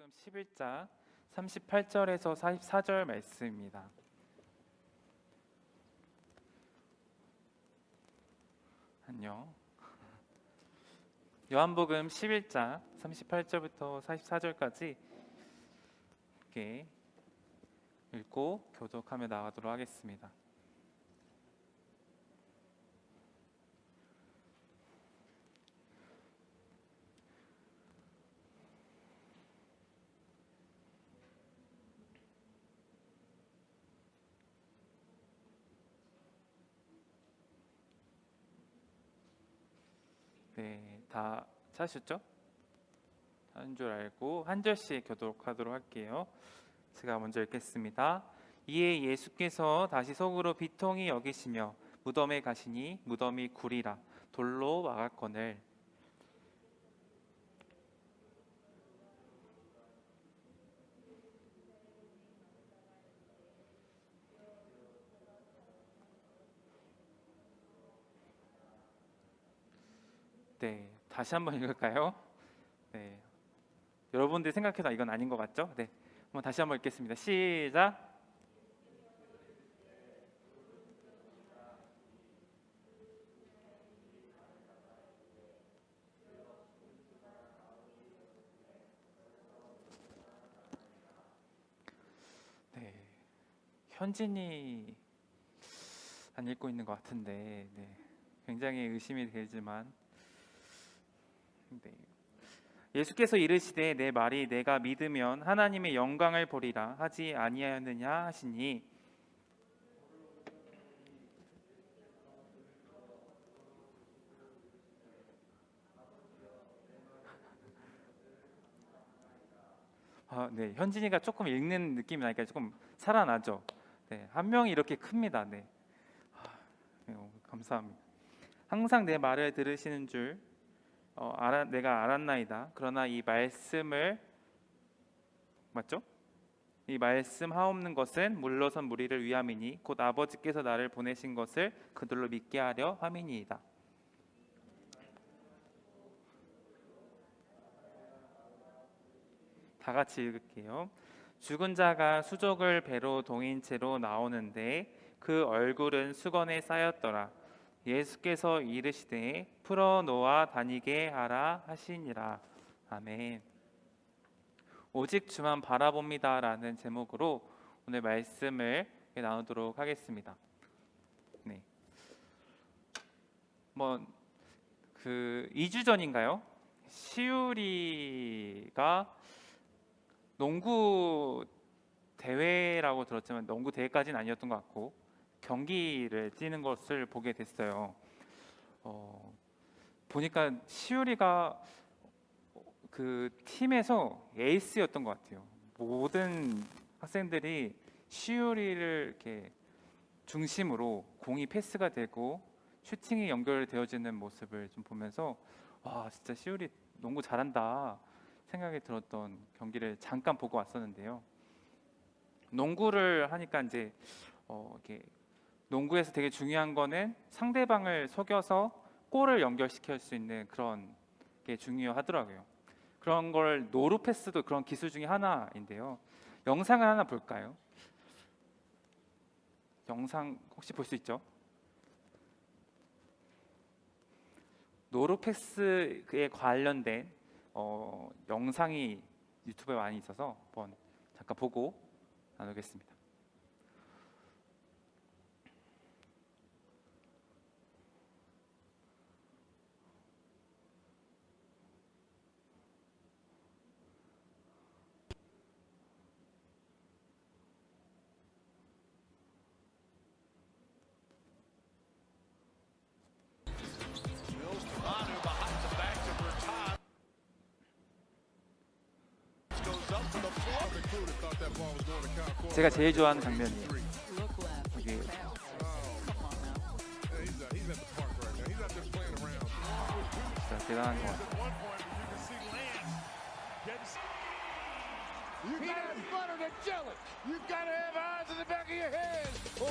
요한복음 11장 38절에서 44절 말씀입니다. 안녕. 요한복음 11장 38절부터 44절까지 이렇게 읽고 교독하며 나가도록 하겠습니다. 네, 다 찾으셨죠? 한 줄 알고 한 절씩 교독하도록 할게요. 제가 먼저 읽겠습니다. 이에 예수께서 다시 속으로 비통히 여기시며 무덤에 가시니 무덤이 구리라 돌로 막았거늘 네, 다시 한번 읽을까요? 네, 여러분들 생각해도 이건 아닌 것 같죠? 네, 한번 다시 한번 읽겠습니다. 시작. 네, 현진이 안 읽고 있는 것 같은데, 네, 굉장히 의심이 되지만, 네. 예수께서 이르시되 내 말이 내가 믿으면 하나님의 영광을 보리라 하지 아니하였느냐 하시니 네, 현진이가 조금 읽는 느낌이 나니까 조금 살아나죠. 네, 한 명이 이렇게 큽니다. 네, 네, 감사합니다. 항상 내 말을 들으시는 줄 내가 알았나이다. 그러나 이 말씀을 맞죠? 이 말씀 하옵는 것은 물러선 무리를 위함이니 곧 아버지께서 나를 보내신 것을 그들로 믿게 하려 함이니이다. 다 같이 읽을게요. 죽은 자가 수족을 배로 동인 채로 나오는데 그 얼굴은 수건에 쌓였더라. 예수께서 이르시되 풀어 놓아 다니게 하라 하시니라. 아멘. 오직 주만 바라봅니다 라는 제목으로 오늘 말씀을 나누도록 하겠습니다. 네. 그 2주 전인가요? 시우리가 농구 대회라고 들었지만 농구 대회까지는 아니었던 것 같고 경기를 뛰는 것을 보게 됐어요. 보니까 시우리가 그 팀에서 에이스였던 것 같아요. 모든 학생들이 시우리를 이렇게 중심으로 공이 패스가 되고 슈팅이 연결되어지는 모습을 좀 보면서 와 진짜 시우리 농구 잘한다 생각이 들었던 경기를 잠깐 보고 왔었는데요. 농구를 하니까 이제 이렇게 농구에서 되게 중요한 거는 상대방을 속여서 골을 연결시킬 수 있는 그런 게 중요하더라고요. 그런 걸 노루 패스도 그런 기술 중에 하나인데요. 영상을 하나 볼까요? 영상 혹시 볼 수 있죠? 노루 패스에 관련된 영상이 유튜브에 많이 있어서 한번 잠깐 보고 나누겠습니다. 제가 제일 좋아하는 장면이에요. 이게 진짜 대단한 것 같아요. You gotta have butter to gel it. You gotta have eyes in the back of your head. Or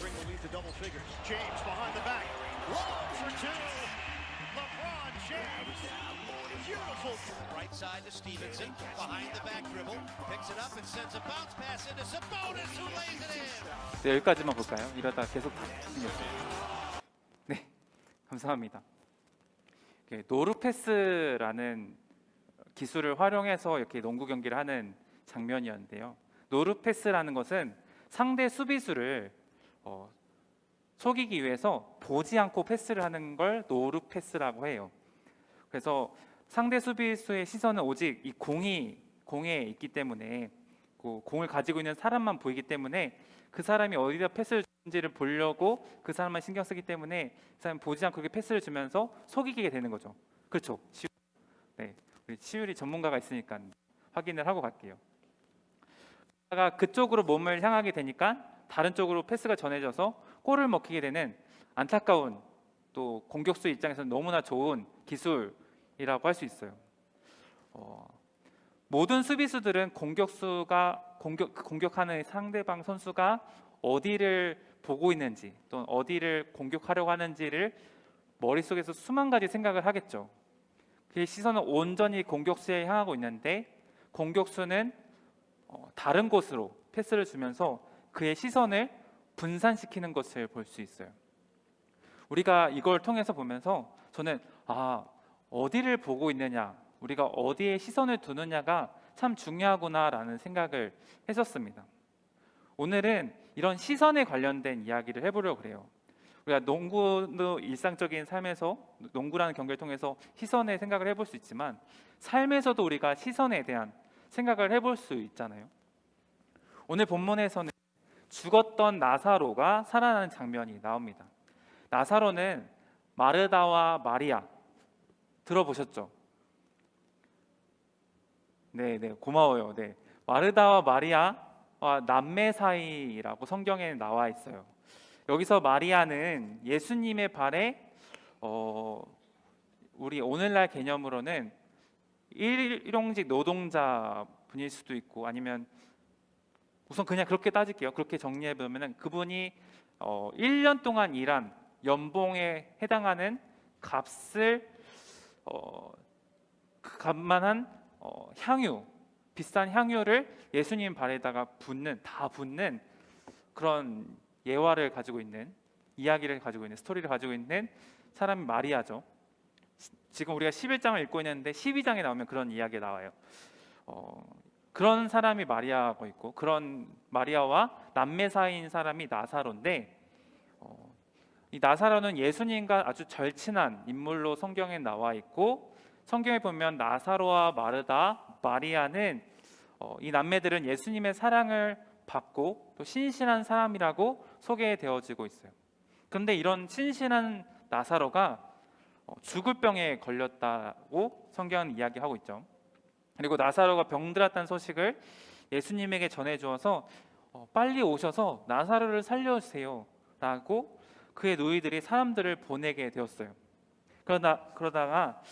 Bring the lead to double figures. James behind the back. Long for two. LeBron James. Beautiful. Right side to Stevenson, behind the back dribble, picks it up and sends a bounce pass into Sabonis, who lays it in. 네, 여기까지만 볼까요? 이러다 계속 다 생겼어요. 네, 감사합니다. 노루패스라는 기술을 활용해서 이렇게 농구 경기를 하는 장면이었는데요. 노루패스라는 것은 상대 수비수를 속이기 위해서 보지 않고 패스를 하는 걸 노루패스라고 해요. 그래서 상대 수비수의 시선은 오직 이 공에 있기 때문에 그 공을 가지고 있는 사람만 보이기 때문에 그 사람이 어디다 패스를 주는지를 보려고 그 사람만 신경 쓰기 때문에 그 사람이 보지 않고 그렇게 패스를 주면서 속이게 되는 거죠. 그렇죠? 네, 우리 치율이 전문가가 있으니까 확인을 하고 갈게요. 그쪽으로 몸을 향하게 되니까 다른 쪽으로 패스가 전해져서 골을 먹히게 되는 안타까운 또 공격수 입장에서는 너무나 좋은 기술이라고 할 수 있어요. 모든 수비수들은 공격하는 상대방 선수가 어디를 보고 있는지 또는 어디를 공격하려고 하는지를 머릿속에서 수만 가지 생각을 하겠죠. 그의 시선은 온전히 공격수에 향하고 있는데 공격수는 다른 곳으로 패스를 주면서 그의 시선을 분산시키는 것을 볼 수 있어요. 우리가 이걸 통해서 보면서 저는 어디를 보고 있느냐, 우리가 어디에 시선을 두느냐가 참 중요하구나라는 생각을 했었습니다. 오늘은 이런 시선에 관련된 이야기를 해보려고 그래요. 우리가 농구도 일상적인 삶에서 농구라는 경기를 통해서 시선의 생각을 해볼 수 있지만 삶에서도 우리가 시선에 대한 생각을 해볼 수 있잖아요. 오늘 본문에서는 죽었던 나사로가 살아나는 장면이 나옵니다. 나사로는 마르다와 마리아 들어보셨죠? 네, 고마워요. 네, 마르다와 마리아와 남매 사이라고 성경에 나와 있어요. 여기서 마리아는 예수님의 발에 우리 오늘날 개념으로는 일용직 노동자 분일 수도 있고 아니면 우선 그냥 그렇게 따질게요. 그렇게 정리해 보면은 그분이 1년 동안 일한 연봉에 해당하는 값을 그 값만한 향유, 비싼 향유를 예수님 발에다가 붓는 그런 예화를 가지고 있는 이야기를 가지고 있는 스토리를 가지고 있는 사람이 마리아죠. 지금 우리가 11장을 읽고 있는데 12장에 나오면 그런 이야기가 나와요. 그런 사람이 마리아가 있고 그런 마리아와 남매 사이인 사람이 나사로인데 이 나사로는 예수님과 아주 절친한 인물로 성경에 나와 있고 성경에 보면 나사로와 마르다, 마리아는 이 남매들은 예수님의 사랑을 받고 또 신실한 사람이라고 소개되어지고 있어요. 그런데 이런 신실한 나사로가 죽을 병에 걸렸다고 성경은 이야기하고 있죠. 그리고 나사로가 병들었다는 소식을 예수님에게 전해주어서 빨리 오셔서 나사로를 살려주세요 라고 그의 노이들이 사람들을 보내게 되었어요. 그러다가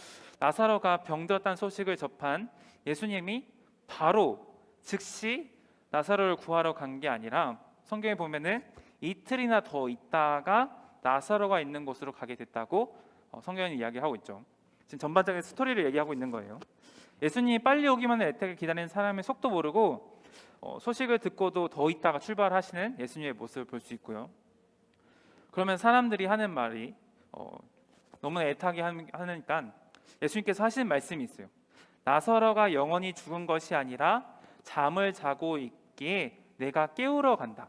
나사로가 병들었다는 소식을 접한 예수님이 바로 즉시 나사로를 구하러 간 게 아니라 성경에 보면은 이틀이나 더 있다가 나사로가 있는 곳으로 가게 됐다고 성경이 이야기하고 있죠. 지금 전반적인 스토리를 얘기하고 있는 거예요. 예수님이 빨리 오기만 애타게 기다리는 사람의 속도 모르고 소식을 듣고도 더 있다가 출발하시는 예수님의 모습을 볼 수 있고요. 그러면 사람들이 하는 말이 너무 애타게 하니까 예수님께서 하시는 말씀이 있어요. 나사로가 영원히 죽은 것이 아니라 잠을 자고 있기에 내가 깨우러 간다.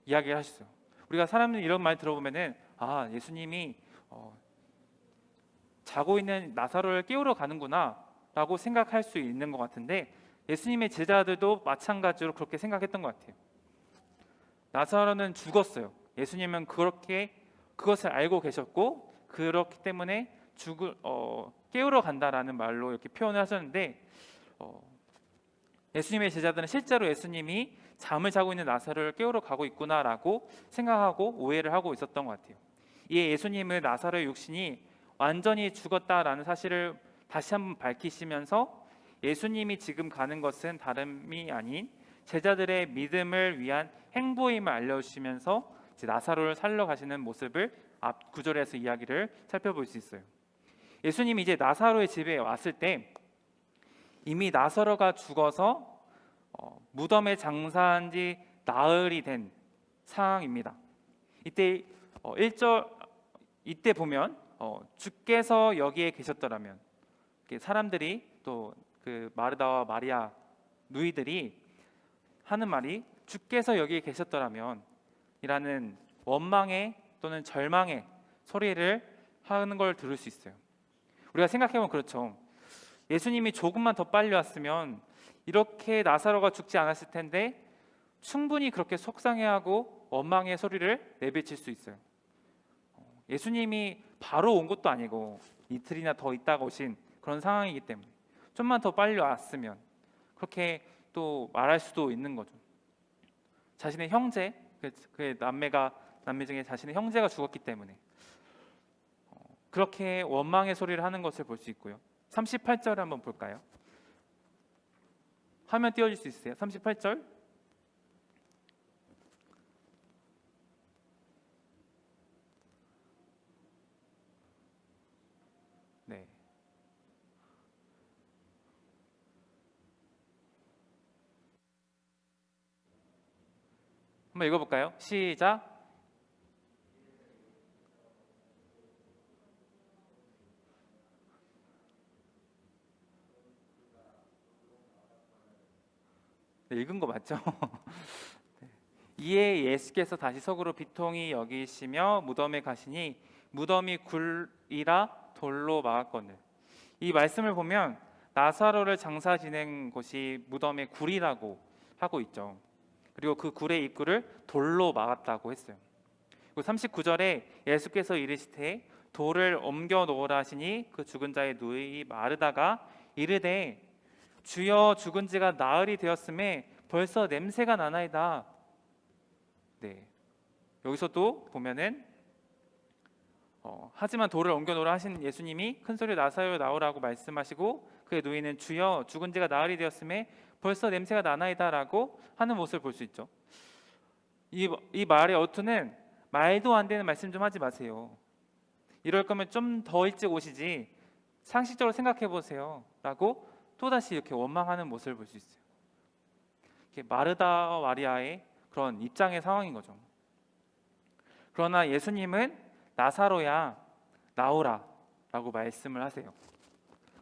이야기를 하셨어요. 우리가 사람들이 이런 말 들어보면은 예수님이 자고 있는 나사로를 깨우러 가는구나라고 생각할 수 있는 것 같은데 예수님의 제자들도 마찬가지로 그렇게 생각했던 것 같아요. 나사로는 죽었어요. 예수님은 그것을 알고 계셨고 그렇기 때문에 깨우러 간다라는 말로 이렇게 표현을 하셨는데 예수님의 제자들은 실제로 예수님이 잠을 자고 있는 나사로를 깨우러 가고 있구나라고 생각하고 오해를 하고 있었던 것 같아요. 이에 예수님은 나사로의 육신이 완전히 죽었다라는 사실을 다시 한번 밝히시면서 예수님이 지금 가는 것은 다름이 아닌 제자들의 믿음을 위한 행보임을 알려주시면서 이제 나사로를 살러 가시는 모습을 앞 구절에서 이야기를 살펴볼 수 있어요. 예수님이 이제 나사로의 집에 왔을 때 이미 나사로가 죽어서 무덤에 장사한 지 나흘이 된 상황입니다. 이때 1절 이때 보면 주께서 여기에 계셨더라면, 사람들이 또 그 마르다와 마리아 누이들이 하는 말이 주께서 여기에 계셨더라면 이라는 원망의 또는 절망의 소리를 하는 걸 들을 수 있어요. 우리가 생각해보면 그렇죠. 예수님이 조금만 더 빨리 왔으면 이렇게 나사로가 죽지 않았을 텐데 충분히 그렇게 속상해하고 원망의 소리를 내비칠 수 있어요. 예수님이 바로 온 것도 아니고 이틀이나 더 있다가 오신 그런 상황이기 때문에 좀만 더 빨리 왔으면 그렇게 또 말할 수도 있는 거죠. 자신의 형제, 그 남매 중에 자신의 형제가 죽었기 때문에 그렇게 원망의 소리를 하는 것을 볼 수 있고요. 38절을 한번 볼까요? 화면 띄워줄 수 있으세요? 38절. 네. 한번 읽어볼까요? 시작. 네, 읽은 거 맞죠? 네. 이에 예수께서 다시 속으로 비통히 여기시며 무덤에 가시니 무덤이 굴이라 돌로 막았거늘. 이 말씀을 보면 나사로를 장사 지낸 곳이 무덤의 굴이라고 하고 있죠. 그리고 그 굴의 입구를 돌로 막았다고 했어요. 그리고 39절에 예수께서 이르시되 돌을 옮겨 놓으라 하시니 그 죽은 자의 누이 마르다가 이르되 주여 죽은 지가 나흘이 되었음에 벌써 냄새가 나나이다. 네, 여기서도 보면은 하지만 돌을 옮겨 놓으라 하신 예수님이 큰 소리로 나사로 나오라고 말씀하시고 그의 누이는 주여 죽은 지가 나흘이 되었음에 벌써 냄새가 나나이다라고 하는 모습을 볼 수 있죠. 이 말의 어투는 말도 안 되는 말씀 좀 하지 마세요. 이럴 거면 좀 더 일찍 오시지. 상식적으로 생각해 보세요라고 또다시 이렇게 원망하는 모습을 볼 수 있어요. 이렇게 마르다와 마리아의 그런 입장의 상황인 거죠. 그러나 예수님은 나사로야 나오라라고 말씀을 하세요.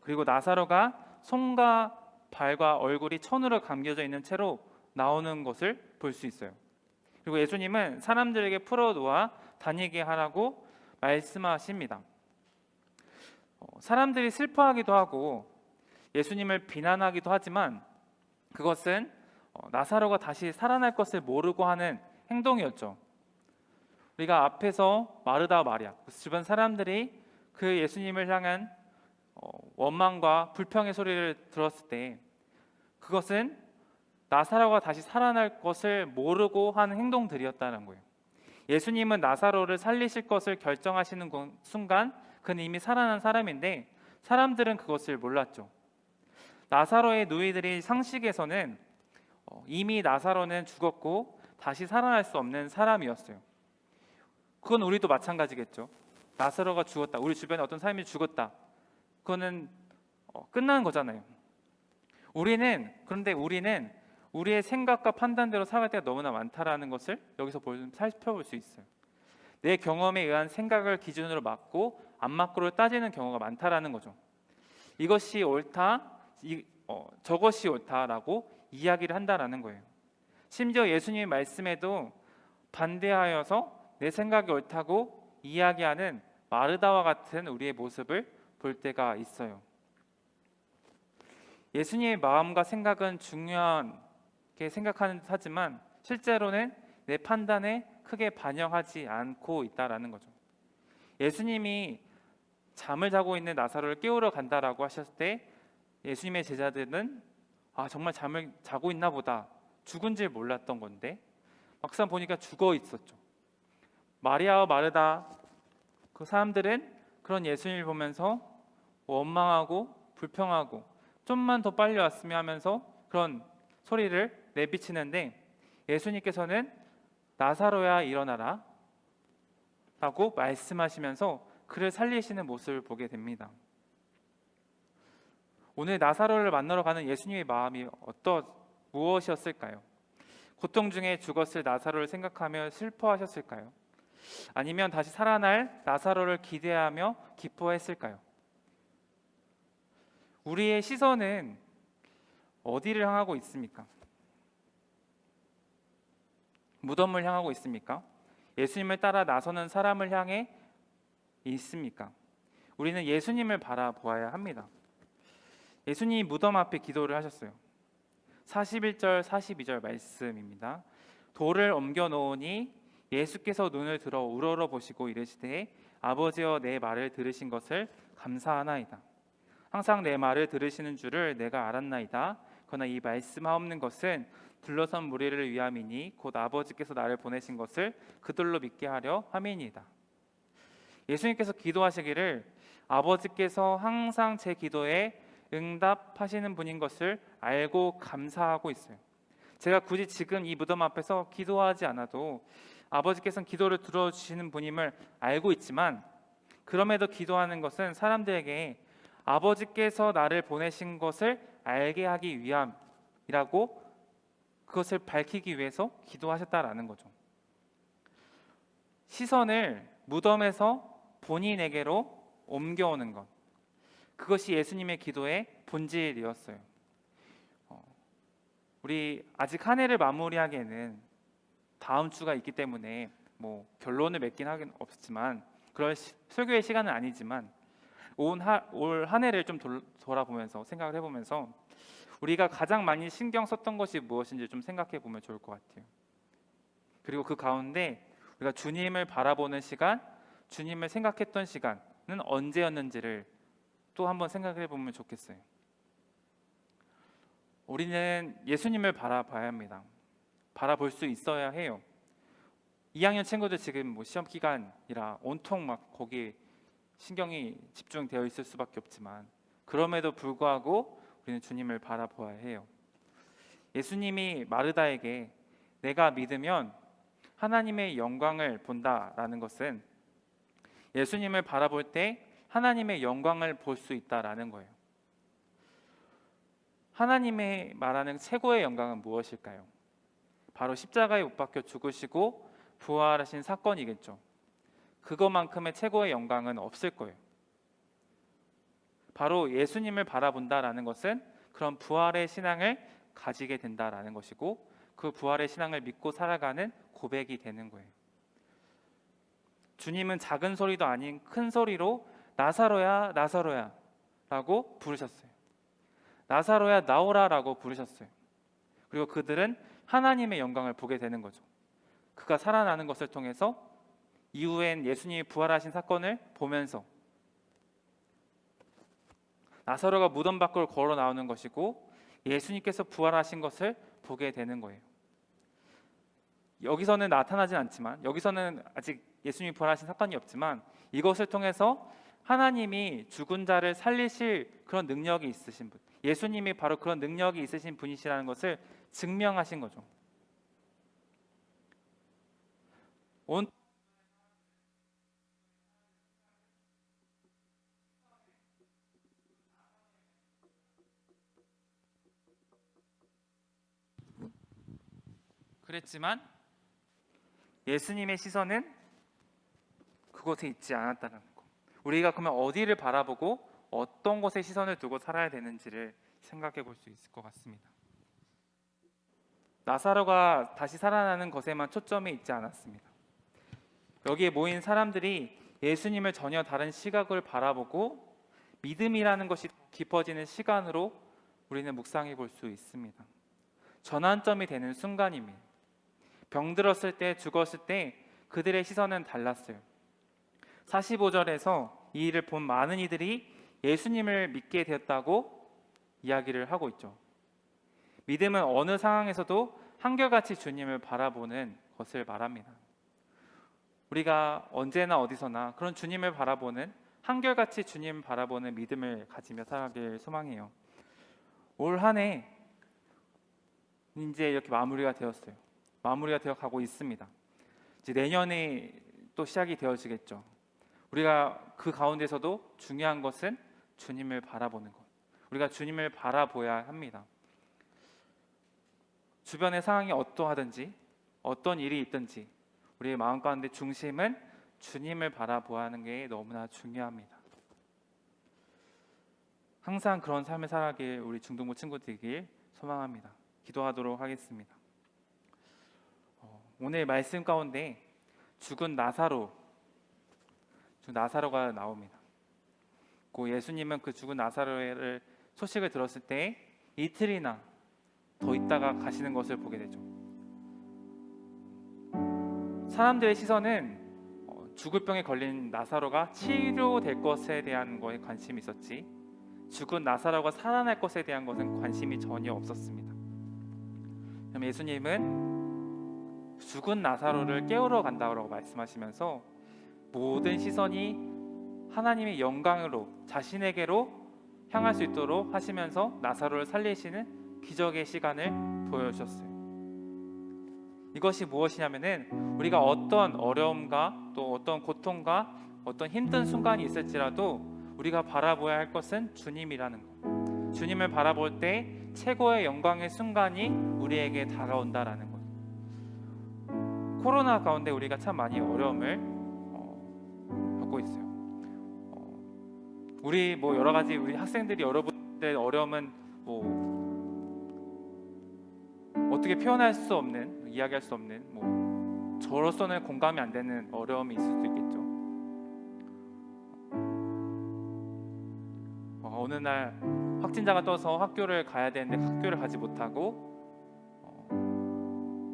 그리고 나사로가 손과 발과 얼굴이 천으로 감겨져 있는 채로 나오는 것을 볼 수 있어요. 그리고 예수님은 사람들에게 풀어놓아 다니게 하라고 말씀하십니다. 사람들이 슬퍼하기도 하고 예수님을 비난하기도 하지만 그것은 나사로가 다시 살아날 것을 모르고 하는 행동이었죠. 우리가 앞에서 마르다와 마리아, 주변 사람들이 그 예수님을 향한 원망과 불평의 소리를 들었을 때 그것은 나사로가 다시 살아날 것을 모르고 하는 행동들이었다는 거예요. 예수님은 나사로를 살리실 것을 결정하시는 순간 그는 이미 살아난 사람인데 사람들은 그것을 몰랐죠. 나사로의 누이들이 상식에서는 이미 나사로는 죽었고 다시 살아날 수 없는 사람이었어요. 그건 우리도 마찬가지겠죠. 나사로가 죽었다. 우리 주변에 어떤 사람이 죽었다. 그거는 끝나는 거잖아요. 그런데 우리는 우리의 생각과 판단대로 살아갈 때가 너무나 많다라는 것을 여기서 살펴볼 수 있어요. 내 경험에 의한 생각을 기준으로 맞고 안 맞고를 따지는 경우가 많다라는 거죠. 이것이 옳다, 저것이 옳다라고 이야기를 한다라는 거예요. 심지어 예수님의 말씀에도 반대하여서 내 생각이 옳다고 이야기하는 마르다와 같은 우리의 모습을 볼 때가 있어요. 예수님의 마음과 생각은 중요하게 생각하는 하지만 실제로는 내 판단에 크게 반영하지 않고 있다라는 거죠. 예수님이 잠을 자고 있는 나사로를 깨우러 간다라고 하셨을 때 예수님의 제자들은 정말 잠을 자고 있나 보다, 죽은 줄 몰랐던 건데 막상 보니까 죽어 있었죠. 마리아와 마르다 그 사람들은 그런 예수님을 보면서 원망하고 불평하고 좀만 더 빨리 왔으면 하면서 그런 소리를 내비치는데 예수님께서는 나사로야 일어나라, 라고 말씀하시면서 그를 살리시는 모습을 보게 됩니다. 오늘 나사로를 만나러 가는 예수님의 마음이 무엇이었을까요? 고통 중에 죽었을 나사로를 생각하며 슬퍼하셨을까요? 아니면 다시 살아날 나사로를 기대하며 기뻐했을까요? 우리의 시선은 어디를 향하고 있습니까? 무덤을 향하고 있습니까? 예수님을 따라 나서는 사람을 향해 있습니까? 우리는 예수님을 바라보아야 합니다. 예수님이 무덤 앞에 기도를 하셨어요. 41절 42절 말씀입니다. 돌을 옮겨 놓으니 예수께서 눈을 들어 우러러 보시고 이르시되 아버지여 내 말을 들으신 것을 감사하나이다. 항상 내 말을 들으시는 줄을 내가 알았나이다. 그러나 이 말씀하옵는 것은 둘러선 무리를 위함이니 곧 아버지께서 나를 보내신 것을 그들로 믿게 하려 함이니이다. 예수님께서 기도하시기를 아버지께서 항상 제 기도에 응답하시는 분인 것을 알고 감사하고 있어요. 제가 굳이 지금 이 무덤 앞에서 기도하지 않아도 아버지께서는 기도를 들어주시는 분임을 알고 있지만, 그럼에도 기도하는 것은 사람들에게 아버지께서 나를 보내신 것을 알게 하기 위함이라고, 그것을 밝히기 위해서 기도하셨다라는 거죠. 시선을 무덤에서 본인에게로 옮겨오는 것, 그것이 예수님의 기도의 본질이었어요. 우리 아직 한 해를 마무리하기에는 다음 주가 있기 때문에 결론을 맺긴 하긴 없지만, 그럴 설교의 시간은 아니지만 올 한 해를 좀 돌아보면서 생각을 해보면서 우리가 가장 많이 신경 썼던 것이 무엇인지 좀 생각해 보면 좋을 것 같아요. 그리고 그 가운데 우리가 주님을 바라보는 시간, 주님을 생각했던 시간은 언제였는지를 또 한번 생각해 보면 좋겠어요. 우리는 예수님을 바라봐야 합니다. 바라볼 수 있어야 해요. 2학년 친구들 지금 시험 기간이라 온통 거기에 신경이 집중되어 있을 수밖에 없지만, 그럼에도 불구하고 우리는 주님을 바라보아야 해요. 예수님이 마르다에게 내가 믿으면 하나님의 영광을 본다라는 것은 예수님을 바라볼 때 하나님의 영광을 볼 수 있다라는 거예요. 하나님의 말하는 최고의 영광은 무엇일까요? 바로 십자가에 못 박혀 죽으시고 부활하신 사건이겠죠. 그것만큼의 최고의 영광은 없을 거예요. 바로 예수님을 바라본다라는 것은 그런 부활의 신앙을 가지게 된다라는 것이고, 그 부활의 신앙을 믿고 살아가는 고백이 되는 거예요. 주님은 작은 소리도 아닌 큰 소리로 나사로야 나사로야 라고 부르셨어요. 나사로야 나오라 라고 부르셨어요. 그리고 그들은 하나님의 영광을 보게 되는 거죠. 그가 살아나는 것을 통해서 이후엔 예수님이 부활하신 사건을 보면서 나사로가 무덤 밖으로 걸어 나오는 것이고 예수님께서 부활하신 것을 보게 되는 거예요. 여기서는 나타나진 않지만, 여기서는 아직 예수님이 부활하신 사건이 없지만, 이것을 통해서 하나님이 죽은 자를 살리실 그런 능력이 있으신 분, 예수님이 바로 그런 능력이 있으신 분이시라는 것을 증명하신 거죠. 그랬지만 예수님의 시선은 그곳에 있지 않았다는 거. 우리가 그러면 어디를 바라보고 어떤 곳에 시선을 두고 살아야 되는지를 생각해 볼 수 있을 것 같습니다. 나사로가 다시 살아나는 것에만 초점이 있지 않았습니다. 여기에 모인 사람들이 예수님을 전혀 다른 시각을 바라보고 믿음이라는 것이 깊어지는 시간으로 우리는 묵상해 볼 수 있습니다. 전환점이 되는 순간입니다. 병들었을 때, 죽었을 때 그들의 시선은 달랐어요. 45절에서 이 일을 본 많은 이들이 예수님을 믿게 되었다고 이야기를 하고 있죠. 믿음은 어느 상황에서도 한결같이 주님을 바라보는 것을 말합니다. 우리가 언제나 어디서나 그런 주님을 바라보는, 한결같이 주님을 바라보는 믿음을 가지며 살아가길 소망해요. 올 한 해 이제 이렇게 마무리가 되었어요. 마무리가 되어 가고 있습니다. 이제 내년이 또 시작이 되어지겠죠. 우리가 그 가운데서도 중요한 것은 주님을 바라보는 것. 우리가 주님을 바라보아야 합니다. 주변의 상황이 어떠하든지 어떤 일이 있든지 우리의 마음 가운데 중심은 주님을 바라보아야 하는 게 너무나 중요합니다. 항상 그런 삶을 살아가길 우리 중동부 친구들이길 소망합니다. 기도하도록 하겠습니다. 오늘 말씀 가운데 죽은 나사로가 나옵니다. 그 예수님은 그 죽은 나사로의 소식을 들었을 때 이틀이나 더 있다가 가시는 것을 보게 되죠. 사람들의 시선은 죽을 병에 걸린 나사로가 치료될 것에 대한 거에 관심이 있었지, 죽은 나사로가 살아날 것에 대한 것은 관심이 전혀 없었습니다. 그럼 예수님은 죽은 나사로를 깨우러 간다고 말씀하시면서 모든 시선이 하나님의 영광으로 자신에게로 향할 수 있도록 하시면서 나사로를 살리시는 기적의 시간을 보여주셨어요. 이것이 무엇이냐면은 우리가 어떤 어려움과 또 어떤 고통과 어떤 힘든 순간이 있을지라도 우리가 바라보아야 할 것은 주님이라는 것. 주님을 바라볼 때 최고의 영광의 순간이 우리에게 다가온다라는 것. 코로나 가운데 우리가 참 많이 어려움을 겪고 있어요. 우리 여러 가지 우리 학생들이 여러분들의 어려움은 어떻게 표현할 수 없는, 이야기할 수 없는 저로서는 공감이 안 되는 어려움이 있을 수도 있겠죠. 어느 날 확진자가 떠서 학교를 가야 되는데 학교를 가지 못하고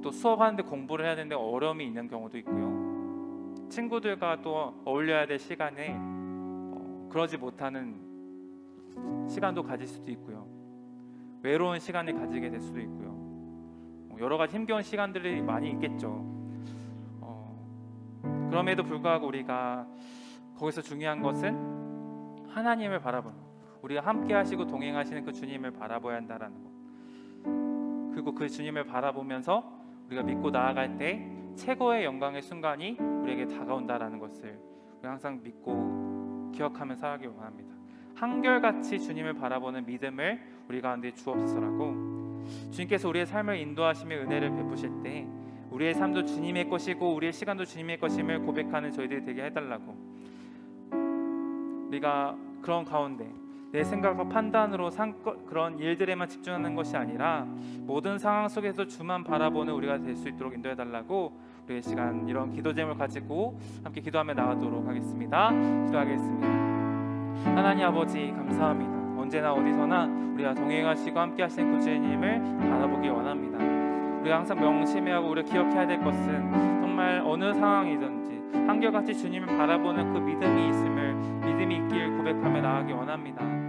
또 수업하는데 공부를 해야 되는데 어려움이 있는 경우도 있고요. 친구들과 또 어울려야 될 시간에 그러지 못하는 시간도 가질 수도 있고요. 외로운 시간을 가지게 될 수도 있고요. 여러 가지 힘겨운 시간들이 많이 있겠죠. 그럼에도 불구하고 우리가 거기서 중요한 것은 하나님을 바라보는 것. 우리가 함께 하시고 동행하시는 그 주님을 바라봐야 한다는 것. 그리고 그 주님을 바라보면서 우리가 믿고 나아갈 때 최고의 영광의 순간이 우리에게 다가온다는 것을 우리 항상 믿고 기억하며 살아가기 원합니다. 한결같이 주님을 바라보는 믿음을 우리 가운데 주옵소서라고, 주님께서 우리의 삶을 인도하시며 은혜를 베푸실 때 우리의 삶도 주님의 것이고 우리의 시간도 주님의 것임을 고백하는 저희들이 되게 해달라고, 우리가 그런 가운데 내 생각과 판단으로 그런 일들에만 집중하는 것이 아니라 모든 상황 속에서 주만 바라보는 우리가 될 수 있도록 인도해달라고, 우리의 시간 이런 기도 제목을 가지고 함께 기도하며 나가도록 하겠습니다. 기도하겠습니다. 하나님 아버지 감사합니다. 언제나 어디서나 우리가 동행하시고 함께 하시는 그 주님을 바라보기 원합니다. 우리가 항상 명심해야 하고 우리가 기억해야 될 것은 정말 어느 상황이든지 한결같이 주님을 바라보는 그 믿음이 있길 고백하며 나아가기 원합니다.